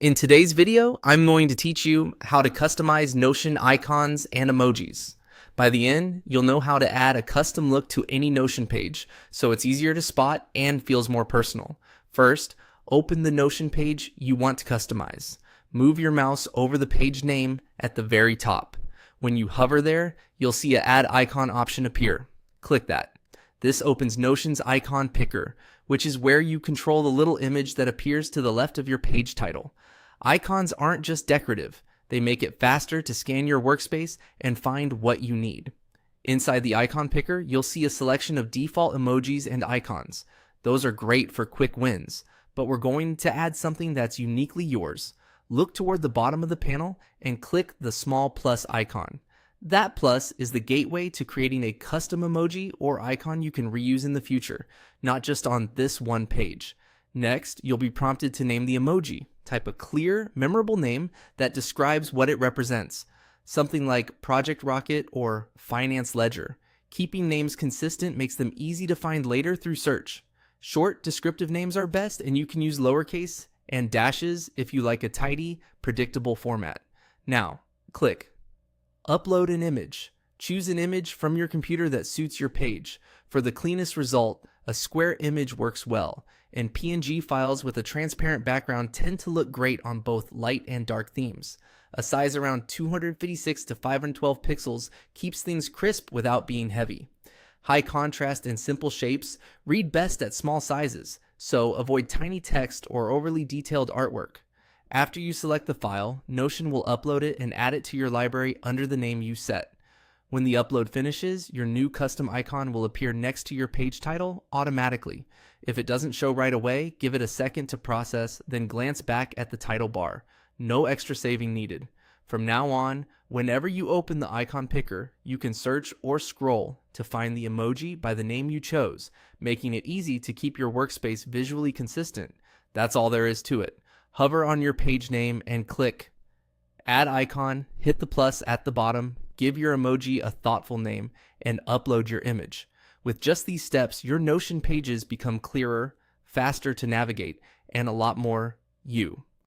In today's video, I'm going to teach you how to customize Notion icons and emojis. By the end, you'll know how to add a custom look to any Notion page, so it's easier to spot and feels more personal. First, open the Notion page you want to customize. Move your mouse over the page name at the very top. When you hover there, you'll see an Add Icon option appear. Click that. This opens Notion's icon picker, which is where you control the little image that appears to the left of your page title. Icons aren't just decorative, they make it faster to scan your workspace and find what you need. Inside the icon picker, you'll see a selection of default emojis and icons. Those are great for quick wins, but we're going to add something that's uniquely yours. Look toward the bottom of the panel and click the small plus icon. That plus is the gateway to creating a custom emoji or icon you can reuse in the future, not just on this one page. Next, you'll be prompted to name the emoji. Type a clear, memorable name that describes what it represents. Something like Project Rocket or Finance Ledger. Keeping names consistent makes them easy to find later through search. Short, descriptive names are best, and you can use lowercase and dashes if you like a tidy, predictable format. Now, click Upload an image. Choose an image from your computer that suits your page. For the cleanest result, a square image works well, and PNG files with a transparent background tend to look great on both light and dark themes. A size around 256 to 512 pixels keeps things crisp without being heavy. High contrast and simple shapes read best at small sizes, so avoid tiny text or overly detailed artwork. After you select the file, Notion will upload it and add it to your library under the name you set. When the upload finishes, your new custom icon will appear next to your page title automatically. If it doesn't show right away, give it a second to process, then glance back at the title bar. No extra saving needed. From now on, whenever you open the icon picker, you can search or scroll to find the emoji by the name you chose, making it easy to keep your workspace visually consistent. That's all there is to it. Hover on your page name and click Add Icon, hit the plus at the bottom, give your emoji a thoughtful name, and upload your image. With just these steps, your Notion pages become clearer, faster to navigate, and a lot more you.